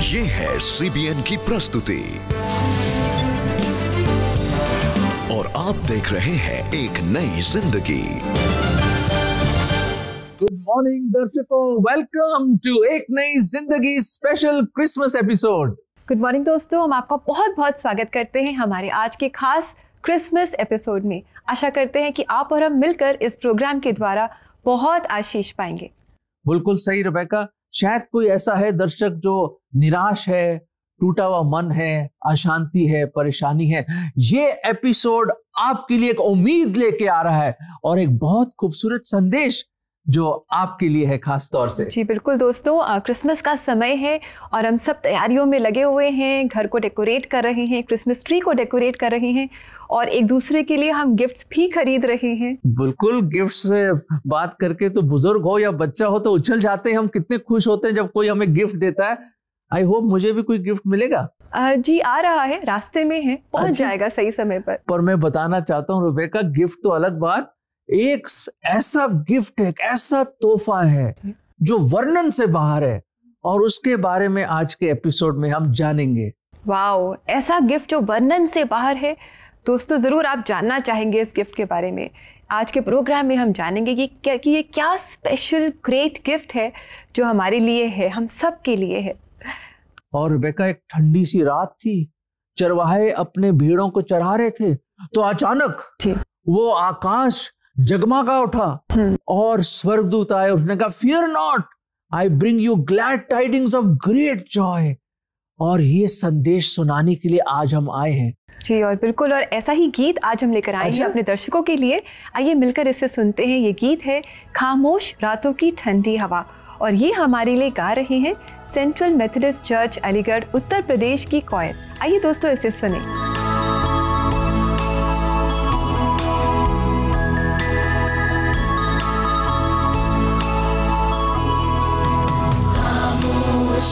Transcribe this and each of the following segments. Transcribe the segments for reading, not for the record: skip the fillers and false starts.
ये है CBN की प्रस्तुति और आप देख रहे हैं एक नई जिंदगी। गुड मॉर्निंग दर्शकों, वेलकम टू एक नई जिंदगी special Christmas episode. Good morning दोस्तों, हम आपका बहुत बहुत स्वागत करते हैं हमारे आज के खास क्रिसमस एपिसोड में। आशा करते हैं कि आप और हम मिलकर इस प्रोग्राम के द्वारा बहुत आशीष पाएंगे। बिल्कुल सही रेबेका, शायद कोई ऐसा है दर्शक जो निराश है, टूटा हुआ मन है, अशांति है, परेशानी है। ये एपिसोड आपके लिए एक उम्मीद लेके आ रहा है और एक बहुत खूबसूरत संदेश जो आपके लिए है खास तौर से। जी बिल्कुल दोस्तों, क्रिसमस का समय है और हम सब तैयारियों में लगे हुए हैं। घर को डेकोरेट कर रहे हैं, क्रिसमस ट्री को डेकोरेट कर रहे हैं और एक दूसरे के लिए हम गिफ्ट्स भी खरीद रहे हैं। बिल्कुल, गिफ्ट से बात करके तो बुजुर्ग हो या बच्चा हो तो उछल जाते हैं। हम कितने खुश होते हैं जब कोई हमें गिफ्ट देता है। आई होप मुझे भी कोई गिफ्ट मिलेगा। जी आ रहा है, रास्ते में है, पहुंच जाएगा सही समय पर मैं बताना चाहता हूँ रेबेका, गिफ्ट तो अलग बात, एक ऐसा गिफ्ट है, एक ऐसा तोहफा है जो वर्णन से बाहर है और उसके बारे में आज के एपिसोड में हम जानेंगे। वाओ, ऐसा गिफ्ट जो वर्णन से बाहर है। दोस्तों जरूर आप जानना चाहेंगे इस गिफ्ट के बारे में। आज के प्रोग्राम में हम जानेंगे कि ये क्या स्पेशल ग्रेट गिफ्ट है जो हमारे लिए है, हम सब के लिए है। और रेबेका, एक ठंडी सी रात थी, चरवाहे अपने भेड़ों को चरा रहे थे तो अचानक वो आकाश जगमगा उठा और स्वर्गदूत आए। उसने कहा, fear not, I bring you glad tidings of great Joy. और ये संदेश सुनाने के लिए आज हम आए हैं। जी और बिल्कुल, और ऐसा ही गीत आज हम लेकर आए हैं अपने दर्शकों के लिए। आइए मिलकर इसे सुनते हैं। ये गीत है खामोश रातों की ठंडी हवा और ये हमारे लिए गा रहे हैं central Methodist church Aligarh Uttar Pradesh की क्वायर। आइए दोस्तों इसे सुने।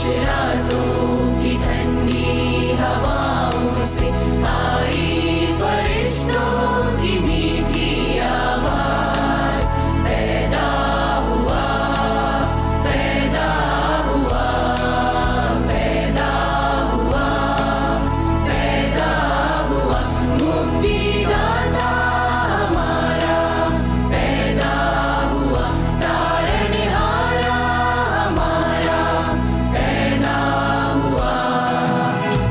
रातों की ठंडी हवाओं से आई फरिश्तों की मीठी आवाज, पैदा हुआ, पैदा हुआ, पैदा हुआ, पैदा हुआ, मुक्तिदाता हमारा पैदा हुआ, तारनहारा हमारा पैदा हुआ।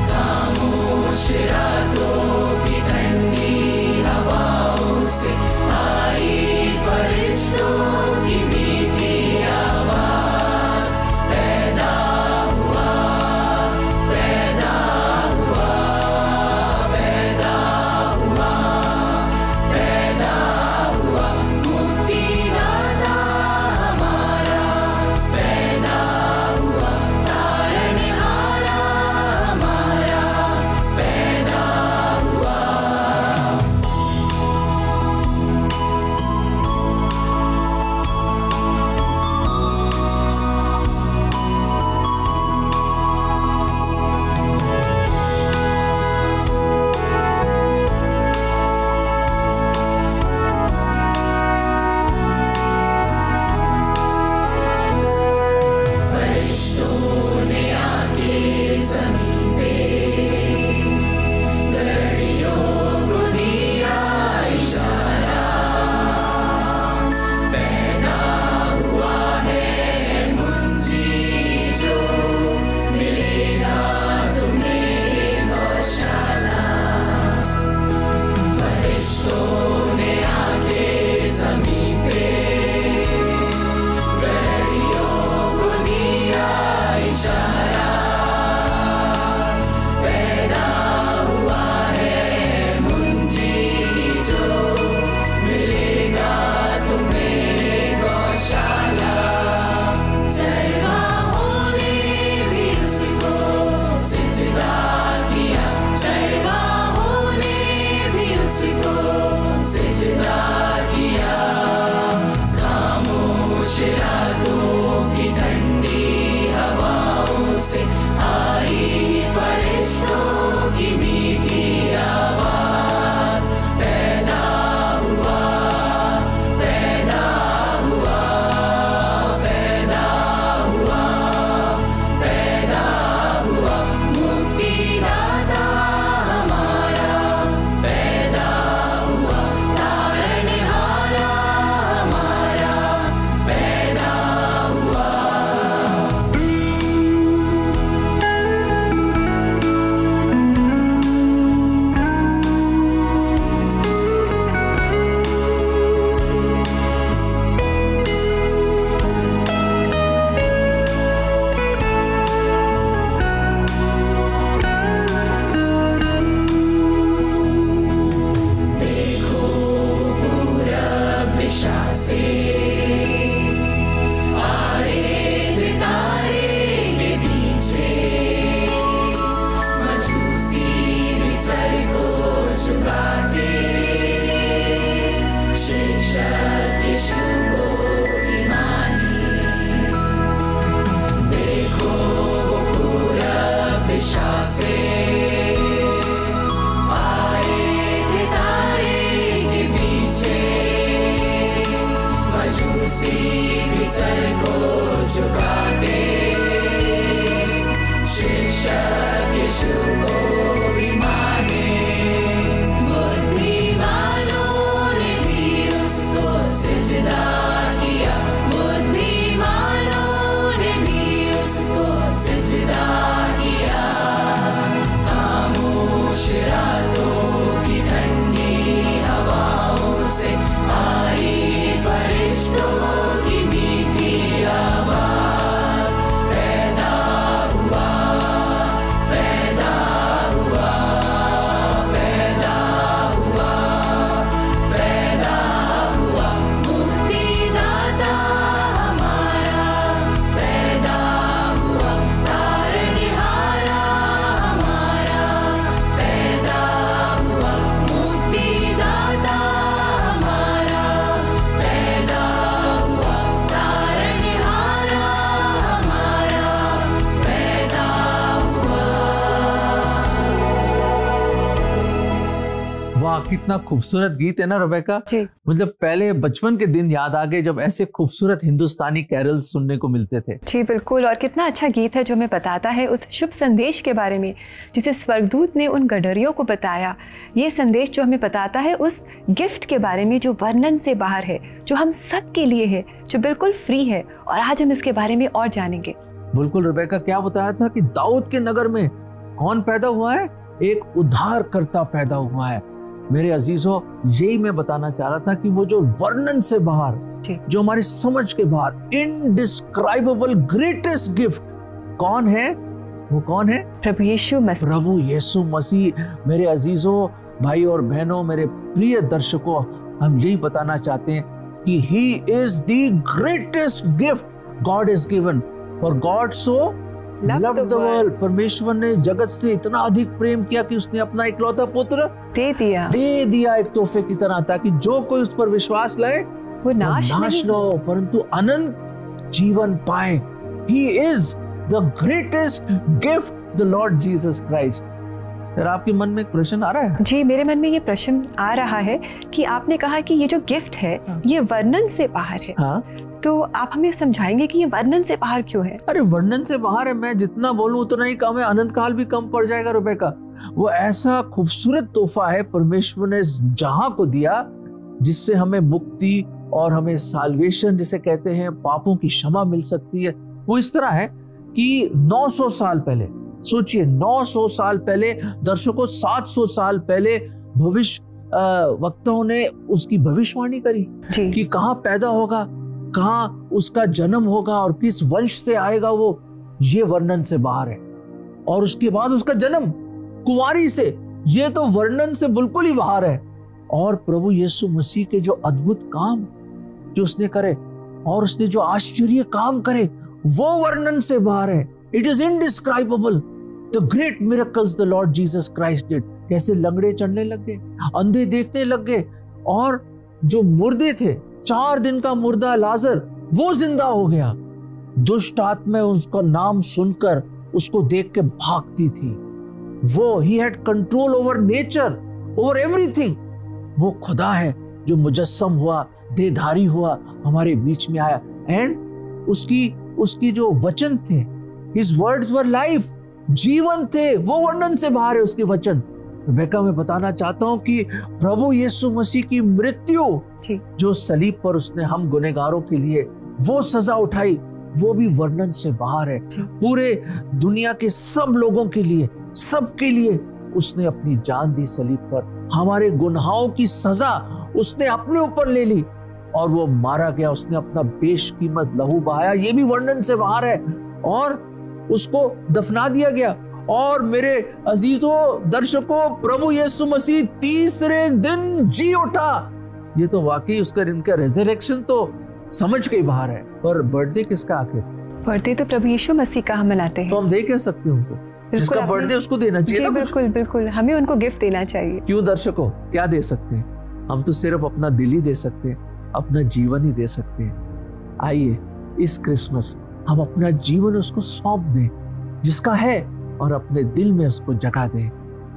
खामोश रातों की ठंडी हवाओं से आई फरिश्तों की मीठी आवाज, पैदा हुआ, पैदा हुआ, पैदा हुआ, पैदा हुआ, मुक्तिदाता हमारा पैदा हुआ, तारनहारा हमारा पैदा हुआ। फरिश्तों ने आके ज़मीन पे घड़ियों को दिया इशारा, पैदा हुआ है मुंजी जो मिलेगा तुम्हें गौशाला। फरिश्तों ने आके ज़मीन पे घड़ियों को दिया इशारा, पैदा हुआ है मुंजी जो मिलेगा तुम्हें गौशाला। चरवाहों ने भी उसको सिजदा किया, चरवाहों ने भी उसको सिजदा किया। खामोश रातों की ठंडी हवाओं से आई फरिश्तों की मीठी आवाज, पैदा हुआ, पैदा हुआ, पैदा हुआ, पैदा हुआ, मजूसी भी सर को झुकाते, शिक्षक यीशु को भी माने। बुद्धिमानों ने भी उसको सिजदा किया, बुद्धिमानों ने भी उसको सिजदा किया। खामोश रातों की ठंडी हवाओं से आई फरिश्तों की मीठी आवाज, पैदा हुआ, पैदा हुआ, पैदा हुआ, पैदा हुआ, मुक्तिदाता हमारा पैदा हुआ, तारनिहारा हमारा पैदा हुआ, मुक्तिदाता हमारा पैदा हुआ, तारनिहारा हमारा पैदा हुआ। वाह, कितना खूबसूरत गीत है ना रेबेका। जी। मतलब पहले बचपन के दिन याद आ गए जब ऐसे खूबसूरत हिंदुस्तानी कैरल्स सुनने को मिलते थे। जी बिल्कुल, और कितना अच्छा गीत है जो हमें बताता है उस शुभ संदेश के बारे में जिसे स्वर्गदूत ने उन गडरियों को बताया। ये संदेश जो हमें बताता है उस गिफ्ट के बारे में जो वर्णन से बाहर है, जो हम सब के लिए है, जो बिल्कुल फ्री है। और आज हम इसके बारे में और जानेंगे। बिल्कुल रेबेका, क्या बताया था कि दाऊद के नगर में कौन पैदा हुआ है? एक उद्धारकर्ता पैदा हुआ है। मेरे अजीजों, यही मैं बताना चाह रहा था कि वो जो वर्णन से बाहर, जो हमारी समझ के बाहर, इनडिस्क्राइबेबल ग्रेटेस्ट गिफ्ट कौन है? वो कौन है? प्रभु यीशु मसीह। प्रभु यीशु मसीह। मेरे अजीजों, भाई और बहनों, मेरे प्रिय दर्शकों, हम यही बताना चाहते हैं कि he is the greatest gift God is given, for God so loved the world. परमेश्वर ने जगत से इतना अधिक प्रेम किया कि उसने अपना इकलौता पुत्र दे दिया एक तोहफे की तरह, ताकि जो कोई उस पर विश्वास लाए वो नाश न हो परंतु अनंत जीवन पाए। He is the greatest gift, the Lord Jesus Christ. फिर आपके मन में एक प्रश्न आ रहा है? जी, मेरे मन में ये प्रश्न आ रहा है कि आपने कहा कि ये जो गिफ्ट है ये वर्णन से बाहर है। हाँ? तो आप हमें समझाएंगे कि ये वर्णन से बाहर क्यों है? अरे वर्णन से बाहर है, मैं जितना बोलूं उतना ही कम है, अनंत काल भी कम पड़ जाएगा रेबेका। वो ऐसा खूबसूरत तोहफा है परमेश्वर ने जहां को दिया, जिससे हमें मुक्ति और हमें साल्वेशन जिसे कहते हैं, पापों की क्षमा मिल सकती है। वो इस तरह है कि 900 साल पहले, सोचिए 900 साल पहले, दर्शकों 700 साल पहले भविष्य वक्ताओं ने उसकी भविष्यवाणी करी कि कहाँ पैदा होगा, कहाँ उसका जन्म होगा और किस वंश से आएगा वो। ये वर्णन से बाहर है। और उसके बाद उसका जन्म कुंवारी से, ये तो वर्णन से बिल्कुल ही बाहर है। और प्रभु यीशु मसीह के जो अद्भुत काम जो उसने करे और उसने जो आश्चर्य काम करे, वो वर्णन से बाहर है। It is indescribable the great miracles the Lord Jesus Christ did. कैसे लंगड़े चढ़ने लग गए, अंधे देखने लग गए, और जो मुर्दे थे, 4 दिन का मुर्दा लाजर, वो जिंदा हो गया। दुष्ट आत्मा उसका नाम सुनकर उसको देख के भागती थी। वो he had control over nature, over everything. वो खुदा है जो मुजस्सम हुआ, देहधारी हुआ, हमारे बीच में आया। एंड उसकी जो वचन थे, हिज वर्ड्स वर लाइफ, जीवन थे। वो वर्णन से बाहर है उसके वचन। रेबेका, मैं बताना चाहता हूं कि प्रभु यीशु मसीह की मृत्यु, जो सलीब पर उसने हम गुनहगारों के लिए वो सजा उठाई, वो भी वर्णन से बाहर है। पूरे दुनिया के सब लोगों के लिए, सबके लिए उसने अपनी जान दी सलीब पर। हमारे गुनाहों की सजा उसने अपने ऊपर ले ली और वो मारा गया। उसने अपना बेशकीमत लहू बहाया, ये भी वर्णन से बाहर है। और उसको दफना दिया गया। और मेरे अजीजों, दर्शकों, प्रभु यीशु मसीह तीसरे दिन जी उठा। ये तो वाकई उसका इनका रेजरेक्शन तो समझ के बाहर है। पर बर्थडे किसका आखिर? बर्थडे तो प्रभु यीशु मसीह का हम मनाते हैं। तो हम दे क्या सकते हैं उनको? जिसका बर्थडे उसको देना चाहिए ना। बिल्कुल बिल्कुल, हमें उनको गिफ्ट देना चाहिए। क्यों दर्शकों, क्या दे सकते हैं हम? तो सिर्फ अपना दिल ही दे सकते हैं, अपना जीवन ही दे सकते हैं। आइए इस क्रिसमस हम अपना जीवन उसको सौंप दें जिसका है, और अपने दिल में उसको जगा दें,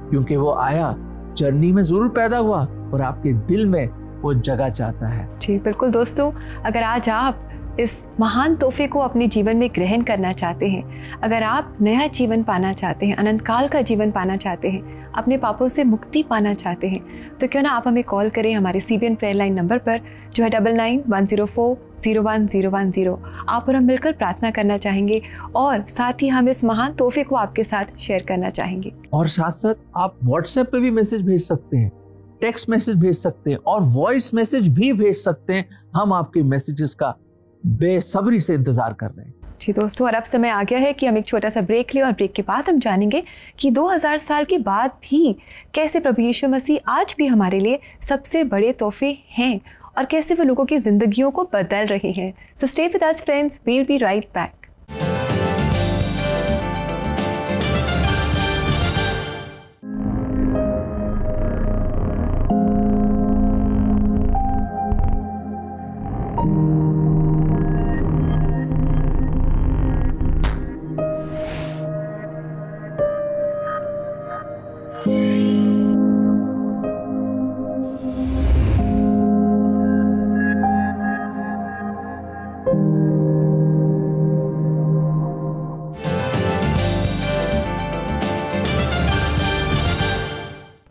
क्योंकि वो आया, चरनी में जरूर पैदा हुआ, और आपके दिल में वो जगह चाहता है। जी बिल्कुल दोस्तों, अगर आज आप इस महान तोहफे को अपने जीवन में ग्रहण करना चाहते हैं, अगर आप नया जीवन पाना चाहते हैं, अनंत काल का जीवन पाना चाहते हैं, अपने पापों से मुक्ति पाना चाहते हैं, तो क्यों ना आप हमें कॉल करें हमारे CBN प्रेयर लाइन नंबर पर जो है 9910401010। आप और हम मिलकर प्रार्थना करना चाहेंगे और साथ ही हम इस महान तोहफे को आपके साथ शेयर करना चाहेंगे। और साथ साथ आप WhatsApp पे भी मैसेज भेज सकते हैं, टेक्स्ट मैसेज भेज सकते हैं और वॉइस मैसेज भी भेज सकते हैं। हम आपके मैसेजेस का बेसब्री से इंतजार कर रहे हैं। जी दोस्तों, और अब समय आ गया है कि हम एक छोटा सा ब्रेक लें और ब्रेक के बाद हम जानेंगे कि 2000 साल के बाद भी कैसे प्रभु यीशु मसीह आज भी हमारे लिए सबसे बड़े तोहफे हैं और कैसे वो लोगों की जिंदगियों को बदल रहे हैं। So stay with us friends, we'll be right back.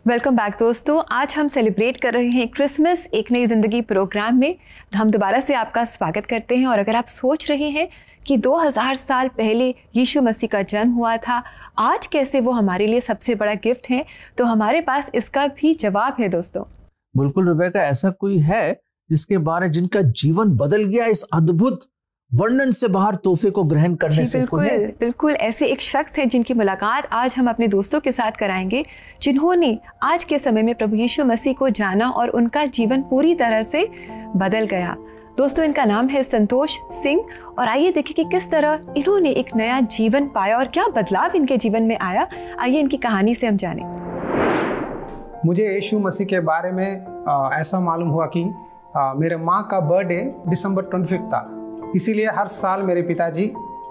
Welcome back दोस्तों, आज हम सेलिब्रेट कर रहे हैं क्रिसमस एक नई जिंदगी प्रोग्राम में। हम दोबारा से आपका स्वागत करते हैं। और अगर आप सोच रहे हैं कि 2000 साल पहले यीशु मसीह का जन्म हुआ था, आज कैसे वो हमारे लिए सबसे बड़ा गिफ्ट है, तो हमारे पास इसका भी जवाब है दोस्तों। बिल्कुल रेबेका, ऐसा कोई है जिनका जीवन बदल गया इस अद्भुत वर्णन से बाहर तोहफे को ग्रहण करने से? बिल्कुल ऐसे एक शख्स है जिनकी मुलाकात आज हम अपने दोस्तों के साथ कराएंगे, जिन्होंने आज के समय में प्रभु यीशु मसीह को जाना और उनका जीवन पूरी तरह से बदल गया। दोस्तों, इनका नाम है संतोष सिंह और आइए देखें कि किस तरह इन्होंने एक नया जीवन पाया और क्या बदलाव इनके जीवन में आया। आइए इनकी कहानी से हम जानें। मुझे यीशु मसीह के बारे में ऐसा मालूम हुआ कि मेरे माँ का बर्थडे दिसंबर 25 था। इसीलिए हर साल मेरे पिताजी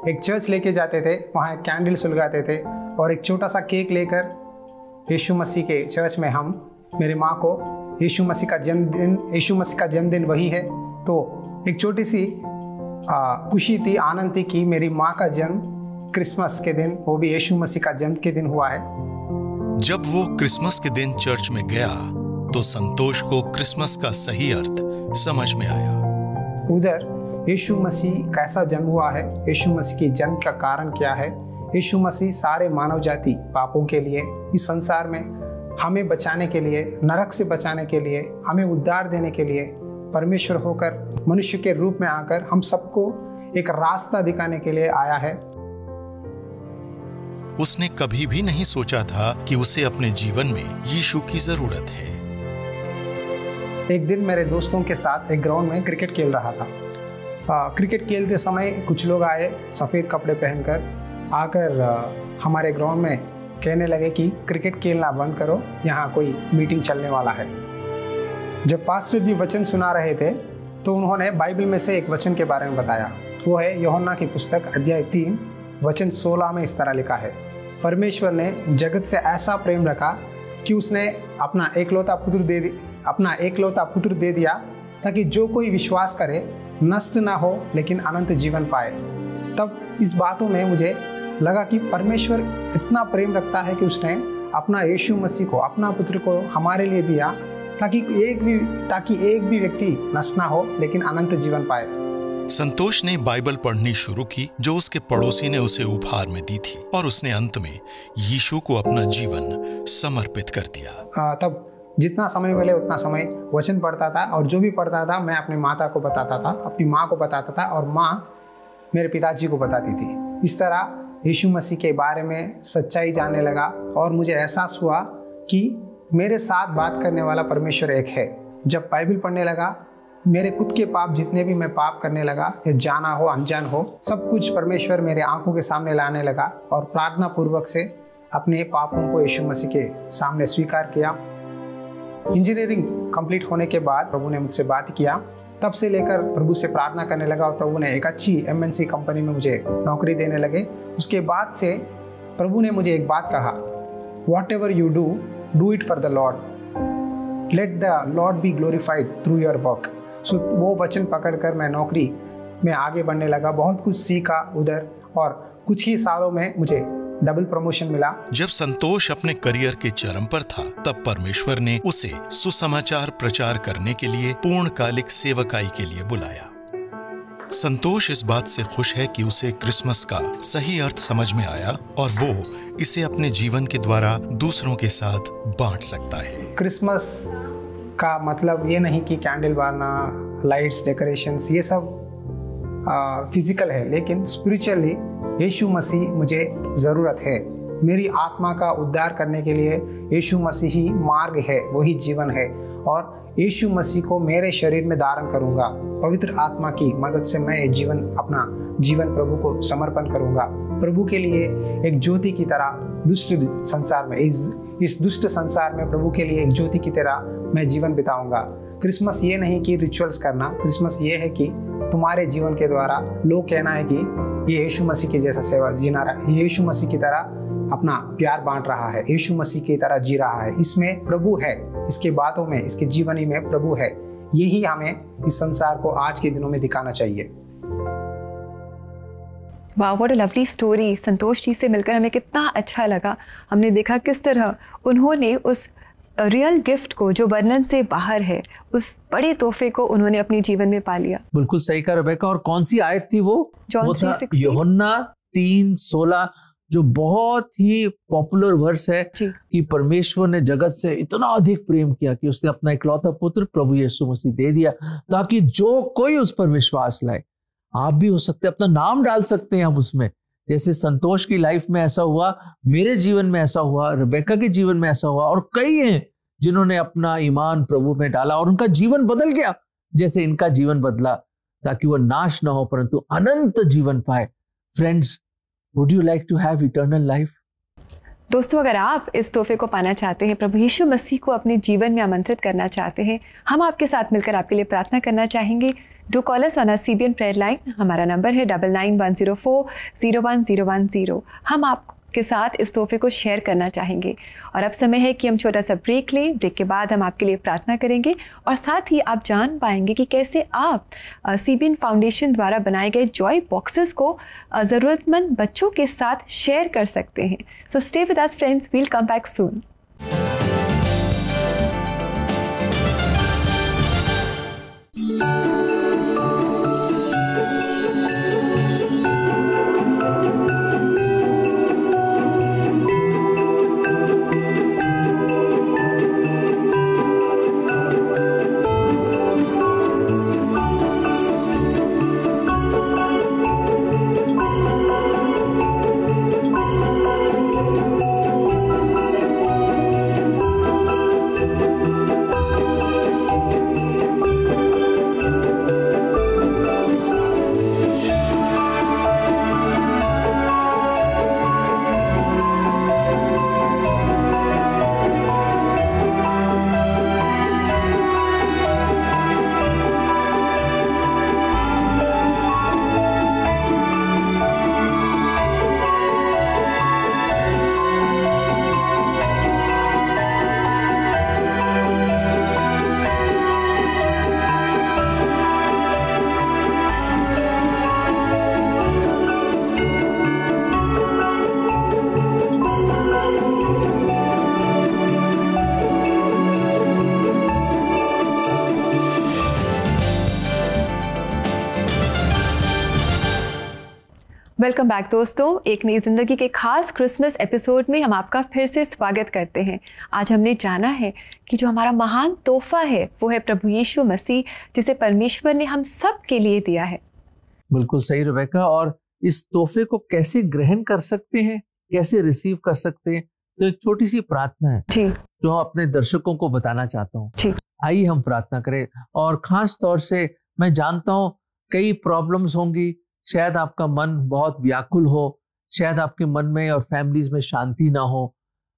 एक चर्च लेके जाते थे, वहाँ एक कैंडल सुलगाते थे और एक छोटा सा केक लेकर यीशु मसीह के चर्च में हम मेरे माँ को यीशु मसीह का जन्मदिन वही है, तो एक छोटी सी खुशी थी, आनंद थी कि मेरी माँ का जन्म क्रिसमस के दिन, वो भी यीशु मसीह का जन्म के दिन हुआ है। जब वो क्रिसमस के दिन चर्च में गया तो संतोष को क्रिसमस का सही अर्थ समझ में आया। उधर यीशु मसीह कैसा जन्म हुआ है, यीशु मसीह की जन्म का कारण क्या है, यीशु मसीह सारे मानव जाति पापों के लिए, इस संसार में हमें बचाने के लिए, नरक से बचाने के लिए, हमें उद्धार देने के लिए परमेश्वर होकर मनुष्य के रूप में आकर हम सबको एक रास्ता दिखाने के लिए आया है। उसने कभी भी नहीं सोचा था कि उसे अपने जीवन में यीशु की जरूरत है। एक दिन मेरे दोस्तों के साथ एक ग्राउंड में क्रिकेट खेल रहा था। क्रिकेट खेलते समय कुछ लोग आए सफ़ेद कपड़े पहनकर, आकर हमारे ग्राउंड में कहने लगे कि क्रिकेट खेलना बंद करो, यहाँ कोई मीटिंग चलने वाला है। जब पास्टर जी वचन सुना रहे थे तो उन्होंने बाइबल में से एक वचन के बारे में बताया। वो है यूहन्ना की पुस्तक अध्याय 3 वचन 16 में इस तरह लिखा है, परमेश्वर ने जगत से ऐसा प्रेम रखा कि उसने अपना एकलौता पुत्र दे दिया ताकि जो कोई विश्वास करे नष्ट ना हो लेकिन अनंत जीवन पाए। तब इस बातों में मुझे लगा कि परमेश्वर इतना प्रेम रखता है कि उसने अपना यीशु मसीह को, अपना पुत्र को हमारे लिए दिया ताकि एक भी व्यक्ति नष्ट ना हो लेकिन अनंत जीवन पाए। संतोष ने बाइबल पढ़नी शुरू की जो उसके पड़ोसी ने उसे उपहार में दी थी और उसने अंत में यीशु को अपना जीवन समर्पित कर दिया। तब जितना समय मिले उतना समय वचन पढ़ता था और जो भी पढ़ता था मैं अपनी माता को बताता था, अपनी माँ को बताता था और माँ मेरे पिताजी को बताती थी। इस तरह यीशु मसीह के बारे में सच्चाई जानने लगा और मुझे एहसास हुआ कि मेरे साथ बात करने वाला परमेश्वर एक है। जब बाइबल पढ़ने लगा, मेरे खुद के पाप जितने भी मैं पाप करने लगा, या जाना हो अनजान हो, सब कुछ परमेश्वर मेरे आंखों के सामने लाने लगा और प्रार्थना पूर्वक से अपने पापों को यीशु मसीह के सामने स्वीकार किया। इंजीनियरिंग कंप्लीट होने के बाद प्रभु ने मुझसे बात किया। तब से लेकर प्रभु से प्रार्थना करने लगा और प्रभु ने एक अच्छी MNC कंपनी में मुझे नौकरी देने लगे। उसके बाद से प्रभु ने मुझे एक बात कहा, whatever you do it for the Lord. Let the Lord be glorified through your work. So वो वचन पकड़कर मैं नौकरी में आगे बढ़ने लगा, बहुत कुछ सीखा उधर, और कुछ ही सालों में मुझे डबल प्रमोशन मिला। जब संतोष अपने करियर के चरम पर था, तब परमेश्वर ने उसे सुसमाचार प्रचार करने के लिए पूर्णकालिक सेवकाई के लिए बुलाया। संतोष इस बात से खुश है कि उसे क्रिसमस का सही अर्थ समझ में आया और वो इसे अपने जीवन के द्वारा दूसरों के साथ बांट सकता है। क्रिसमस का मतलब ये नहीं कि कैंडल बारना, लाइट्स, डेकोरेशंस, ये सब फिजिकल है, लेकिन स्पिरिचुअली यीशु मसीह मुझे ज़रूरत है। मेरी आत्मा का उद्धार करने के लिए यीशु मसीह ही मार्ग है, वही जीवन है, और यीशु मसीह को मेरे शरीर में धारण करूंगा। पवित्र आत्मा की मदद से मैं अपना जीवन प्रभु को समर्पण करूंगा। प्रभु के लिए एक ज्योति की तरह दुष्ट संसार में, इस दुष्ट संसार में प्रभु के लिए एक ज्योति की तरह मैं जीवन बिताऊंगा। क्रिसमस ये नहीं कि रिचुअल्स करना, क्रिसमस ये है कि तुम्हारे जीवन के द्वारा लोग कहना है कि ये यीशु मसीह के जैसा सेवा जीना रहा है, यीशु मसीह की तरह अपना प्यार बांट रहा है, यीशु मसीह की तरह जी रहा है, इसमें प्रभु है, इसके बातों में, इसके जीवनी में प्रभु है। यही हमें इस संसार को आज के दिनों में दिखाना चाहिए। वाह, what a lovely story. Santosh ji से मिलकर हमें कितना अच्छा लगा। हमने देखा किस तरह उन्होंने उस रियल गिफ्ट को, जो वर्णन से बाहर है, उस बड़े तोहफे को उन्होंने अपने जीवन में पा लिया। बिल्कुल सही कहा रेबेका। और कौन सी आयत थी वो? जॉन था यूहन्ना 3:16, जो बहुत ही पॉपुलर वर्स है कि परमेश्वर ने जगत से इतना अधिक प्रेम किया कि उसने अपना इकलौता पुत्र प्रभु यीशु मसीह दे दिया, ताकि जो कोई उस पर विश्वास लाए। आप भी हो सकते हैं, अपना नाम डाल सकते हैं आप उसमें। जैसे संतोष की लाइफ में ऐसा हुआ, मेरे जीवन में ऐसा हुआ, रेबेका के जीवन में ऐसा हुआ, और कई हैं जिन्होंने अपना ईमान प्रभु में डाला और उनका जीवन बदल गया, जैसे इनका जीवन बदला, ताकि वो नाश ना हो परंतु अनंत जीवन पाए। Friends, would you like to have eternal life? दोस्तों, अगर आप इस तोहफे को पाना चाहते हैं, प्रभु यीशु मसीह को अपने जीवन में आमंत्रित करना चाहते हैं, हम आपके साथ मिलकर आपके लिए प्रार्थना करना चाहेंगे। Do call us on our CBN prayer line. हमारा नंबर है 9910401010। हम आपके साथ इस तोहफे को शेयर करना चाहेंगे। और अब समय है कि हम छोटा सा ब्रेक लें। ब्रेक के बाद हम आपके लिए प्रार्थना करेंगे और साथ ही आप जान पाएंगे कि कैसे आप CBN फाउंडेशन द्वारा बनाए गए जॉय बॉक्सेस को ज़रूरतमंद बच्चों के साथ शेयर कर सकते हैं। So stay with us friends, we'll come back soon. Welcome back दोस्तों, एक नई जिंदगी के खास क्रिसमस एपिसोड में हम आपका फिर से स्वागत करते हैं। आज हमने जाना है कि जो हमारा महान तोहफा है वो है प्रभु यीशु मसीह, जिसे परमेश्वर ने हम सब के लिए दिया है। बिल्कुल सही रेबेका। और इस तोहफे को कैसे ग्रहण कर सकते हैं, कैसे रिसीव कर सकते हैं, तो एक छोटी सी प्रार्थना है जो अपने दर्शकों को बताना चाहता हूँ। आइए हम प्रार्थना करें। और खास तौर से मैं जानता हूँ कई प्रॉब्लम्स होंगी, शायद आपका मन बहुत व्याकुल हो, शायद आपके मन में और फैमिलीज में शांति ना हो,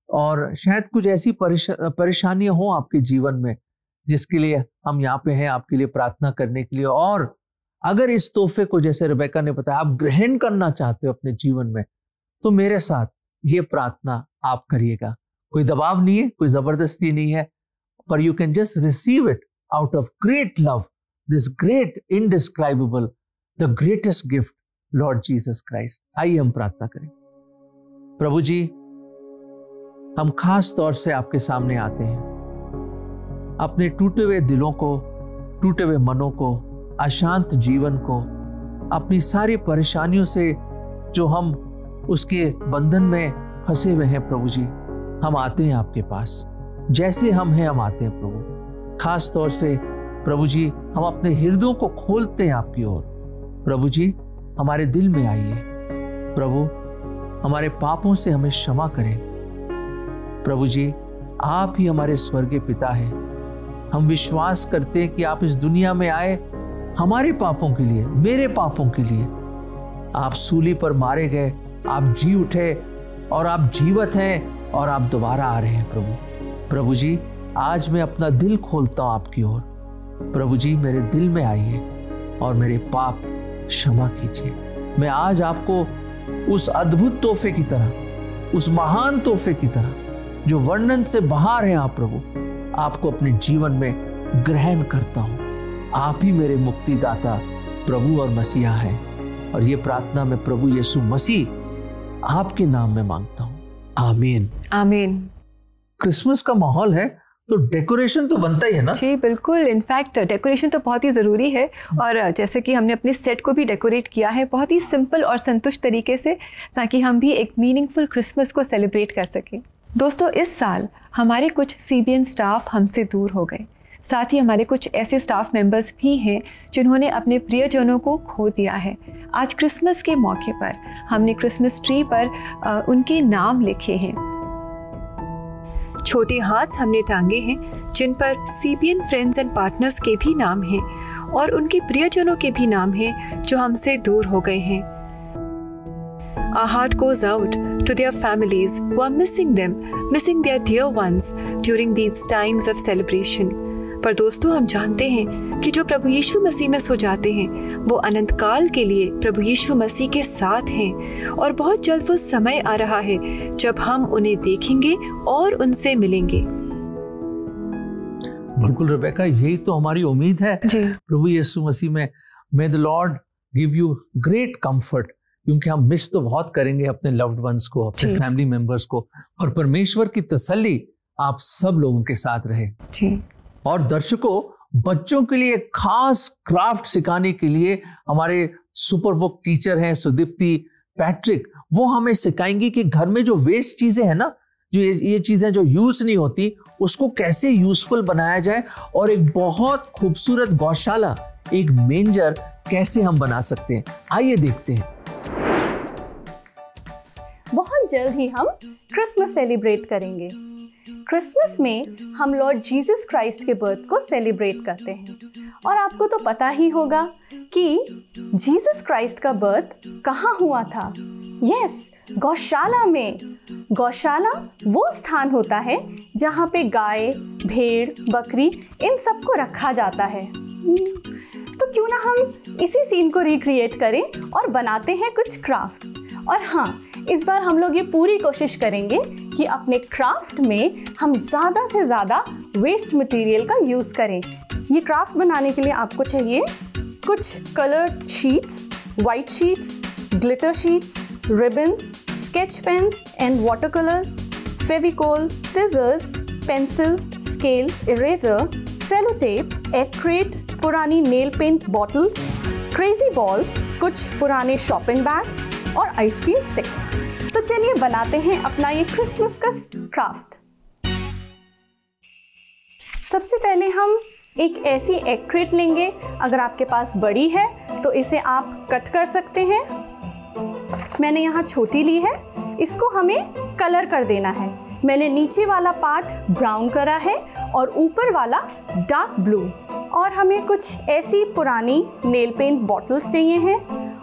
और शायद कुछ ऐसी परेशानियां हो आपके जीवन में जिसके लिए हम यहाँ पे हैं आपके लिए प्रार्थना करने के लिए। और अगर इस तोहफे को, जैसे रेबेका ने बताया, आप ग्रहण करना चाहते हो अपने जीवन में, तो मेरे साथ ये प्रार्थना आप करिएगा। कोई दबाव नहीं है, कोई जबरदस्ती नहीं है, पर you can just receive it out of great love, this great, indescribable, the greatest gift, Lord Jesus Christ. आइए हम प्रार्थना करें। प्रभु जी, हम खास तौर से आपके सामने आते हैं, अपने टूटे हुए दिलों को, टूटे हुए मनों को, अशांत जीवन को, अपनी सारी परेशानियों से जो हम उसके बंधन में फंसे हुए हैं, प्रभु जी, हम आते हैं आपके पास। जैसे हम हैं हम आते हैं प्रभु। खास तौर से प्रभु जी, हम अपने हृदयों को खोलते हैं आपकी ओर। प्रभु जी, हमारे दिल में आइए। प्रभु, हमारे पापों से हमें क्षमा करें। प्रभु जी, आप ही हमारे स्वर्गीय पिता हैं। हम विश्वास करते हैं कि आप इस दुनिया में आए हमारे पापों के लिए, मेरे पापों के लिए। आप सूली पर मारे गए, आप जी उठे और आप जीवित हैं और आप दोबारा आ रहे हैं प्रभु। प्रभु जी, आज मैं अपना दिल खोलता हूं आपकी ओर। प्रभु जी, मेरे दिल में आइए और मेरे पाप क्षमा कीजिए। मैं आज आपको उस अद्भुत तोहफे की तरह, उस महान तोहफे की तरह जो वर्णन से बाहर है आप प्रभु, आपको अपने जीवन में ग्रहण करता हूं। आप ही मेरे मुक्तिदाता प्रभु और मसीहा हैं। और ये प्रार्थना मैं प्रभु यीशु मसीह आपके नाम में मांगता हूं। आमीन। आमीन। क्रिसमस का माहौल है तो डेकोरेशन तो बनता ही है ना? जी बिल्कुल, इनफैक्ट डेकोरेशन तो बहुत ही ज़रूरी है। और जैसे कि हमने अपने सेट को भी डेकोरेट किया है बहुत ही सिंपल और संतुष्ट तरीके से, ताकि हम भी एक मीनिंगफुल क्रिसमस को सेलिब्रेट कर सकें। दोस्तों, इस साल हमारे कुछ CBN स्टाफ हमसे दूर हो गए। साथ ही हमारे कुछ ऐसे स्टाफ मेंबर्स भी हैं जिन्होंने अपने प्रियजनों को खो दिया है। आज क्रिसमस के मौके पर हमने क्रिसमस ट्री पर उनके नाम लिखे हैं। छोटे हाथ हमने टांगे हैं जिन पर CBN फ्रेंड्स एंड पार्टनर्स के भी नाम हैं और उनके प्रियजनों के भी नाम हैं जो हमसे दूर हो गए हैं। Our heart goes out to their families who are missing them, missing their dear ones during these times of celebration. पर दोस्तों, हम जानते हैं कि जो प्रभु यीशु मसीह में सो जाते हैं वो अनंत काल के लिए प्रभु यीशु मसीह के साथ हैं और बहुत जल्द वो समय आ रहा है जब हम उन्हें देखेंगे और उनसे मिलेंगे। बिल्कुल रेबेका, यही तो हमारी उम्मीद है प्रभु यीशु मसीह में। मे the Lord give you great comfort, क्योंकि हम मिस तो बहुत करेंगे अपने लव्ड वंस को, अपने फैमिली मेंबर्स को, और परमेश्वर की तसल्ली आप सब लोगों के साथ रहे। और दर्शकों, बच्चों के लिए खास क्राफ्ट सिखाने के लिए हमारे सुपर बुक टीचर हैं सुदीप्ति पैट्रिक। वो हमें सिखाएंगी कि घर में जो वेस्ट चीजें हैं ना, जो ये चीजें जो यूज नहीं होती, उसको कैसे यूजफुल बनाया जाए और एक बहुत खूबसूरत गौशाला, एक मेंजर कैसे हम बना सकते हैं। आइए देखते हैं। बहुत जल्द ही हम क्रिसमस सेलिब्रेट करेंगे। क्रिसमस में हम लॉर्ड जीसस क्राइस्ट के बर्थ को सेलिब्रेट करते हैं। और आपको तो पता ही होगा कि जीसस क्राइस्ट का बर्थ कहाँ हुआ था। यस, गौशाला में। गौशाला वो स्थान होता है जहाँ पे गाय, भेड़, बकरी इन सबको रखा जाता है। तो क्यों ना हम इसी सीन को रिक्रिएट करें और बनाते हैं कुछ क्राफ्ट। और हाँ, इस बार हम लोग ये पूरी कोशिश करेंगे कि अपने क्राफ्ट में हम ज़्यादा से ज़्यादा वेस्ट मटेरियल का यूज़ करें। ये क्राफ्ट बनाने के लिए आपको चाहिए कुछ coloured sheets, white sheets, glitter sheets, ribbons, sketch pens and water colours, Fevicol, scissors, pencil, scale, eraser, sellotape, एक्रेट, पुरानी nail paint bottles, crazy balls, कुछ पुराने शॉपिंग बैग्स और आइसक्रीम स्टिक्स। तो चलिए बनाते हैं अपना ये क्रिसमस का क्राफ्ट। सबसे पहले हम एक ऐसी एक्रेट लेंगे। अगर आपके पास बड़ी है तो इसे आप कट कर सकते हैं। मैंने यहाँ छोटी ली है। इसको हमें कलर कर देना है। मैंने नीचे वाला पार्ट ब्राउन करा है और ऊपर वाला डार्क ब्लू। और हमें कुछ ऐसी पुरानी नेल पेंट बॉटल्स चाहिए हैं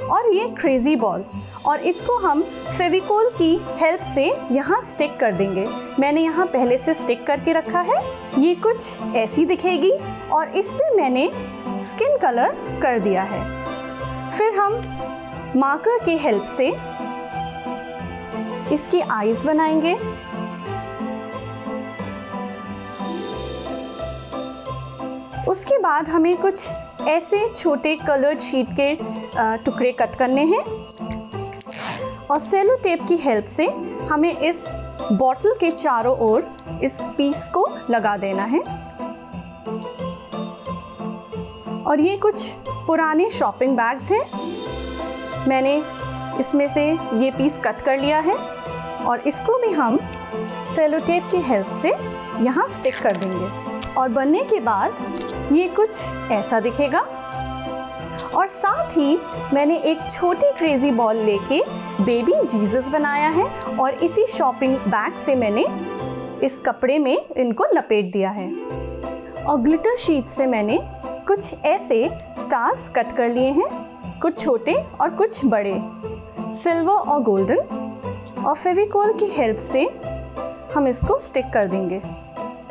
और ये क्रेजी बॉल, और इसको हम फेविकोल की हेल्प से यहाँ स्टिक कर देंगे। मैंने यहाँ पहले से स्टिक करके रखा है। ये कुछ ऐसी दिखेगी और इस पे मैंने स्किन कलर कर दिया है। फिर हम मार्कर की हेल्प से इसकी आईज बनाएंगे। उसके बाद हमें कुछ ऐसे छोटे कलर्ड शीट के टुकड़े कट करने हैं और सेलो टेप की हेल्प से हमें इस बॉटल के चारों ओर इस पीस को लगा देना है। और ये कुछ पुराने शॉपिंग बैग्स हैं, मैंने इसमें से ये पीस कट कर लिया है और इसको भी हम सेलो टेप की हेल्प से यहाँ स्टिक कर देंगे और बनने के बाद ये कुछ ऐसा दिखेगा। और साथ ही मैंने एक छोटी क्रेजी बॉल लेके बेबी जीसस बनाया है और इसी शॉपिंग बैग से मैंने इस कपड़े में इनको लपेट दिया है। और ग्लिटर शीट से मैंने कुछ ऐसे स्टार्स कट कर लिए हैं, कुछ छोटे और कुछ बड़े, सिल्वर और गोल्डन। और फेविकॉल की हेल्प से हम इसको स्टिक कर देंगे।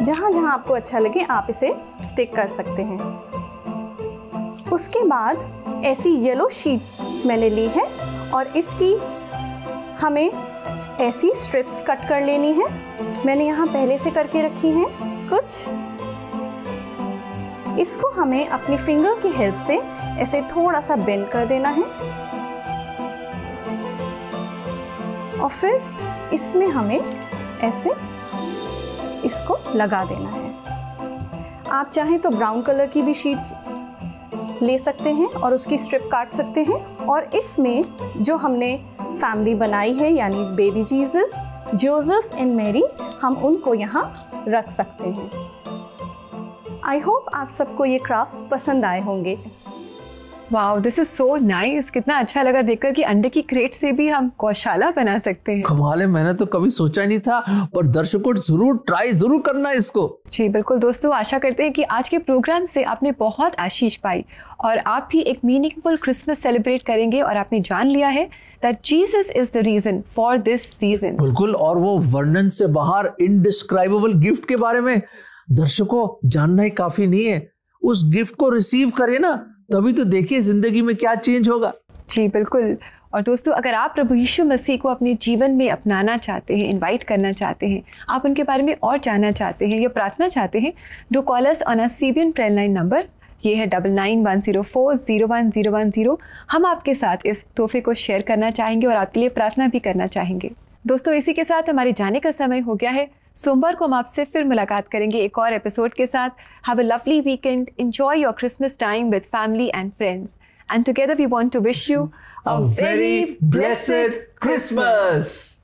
जहाँ जहाँ आपको अच्छा लगे आप इसे स्टिक कर सकते हैं। उसके बाद ऐसी येलो शीट मैंने ली है और इसकी हमें ऐसी स्ट्रिप्स कट कर लेनी है। मैंने यहाँ पहले से करके रखी हैं कुछ। इसको हमें अपनी फिंगर की हेल्प से ऐसे थोड़ा सा बेंड कर देना है और फिर इसमें हमें ऐसे इसको लगा देना है। आप चाहें तो ब्राउन कलर की भी शीट्स ले सकते हैं और उसकी स्ट्रिप काट सकते हैं। और इसमें जो हमने फैमिली बनाई है यानी baby Jesus, Joseph and Mary, हम उनको यहाँ रख सकते हैं। आई होप आप सबको ये क्राफ्ट पसंद आए होंगे। Wow, this is so nice. कितना अच्छा लगा देखकर कि अंडे की क्रेट से भी हम गौशाला बना सकते हैं। कमाल है, मैंने तो कभी सोचा नहीं था, पर दर्शकों जरूर ट्राई जरूर करना है इसको। जी बिल्कुल दोस्तों, आशा करते हैं कि आज के प्रोग्राम से आपने बहुत आशीष पाई और आप भी एक मीनिंगफुल क्रिसमस सेलिब्रेट करेंगे और आपने जान लिया है that Jesus is the reason for this season। बिल्कुल, और वो वर्णन से बाहर इनडिस्क्राइबेबल गिफ्ट के बारे में दर्शकों जानना ही काफी नहीं है, उस गिफ्ट को रिसीव करें ना, तभी तो देखिए जिंदगी में क्या चेंज होगा। जी बिल्कुल। और दोस्तों, अगर आप प्रभु यीशु मसीह को अपने जीवन में अपनाना चाहते हैं, इनवाइट करना चाहते हैं, आप उनके बारे में और जानना चाहते हैं या प्रार्थना चाहते हैं, do call us on a CBN prayer line number, ये है 9910401010। हम आपके साथ इस तोहफे को शेयर करना चाहेंगे और आपके लिए प्रार्थना भी करना चाहेंगे। दोस्तों, इसी के साथ हमारे जाने का समय हो गया है। सोमवार को हम आपसे फिर मुलाकात करेंगे एक और एपिसोड के साथ। Have a lovely weekend, enjoy your Christmas time with family and friends, and together we want to wish you a very blessed Christmas.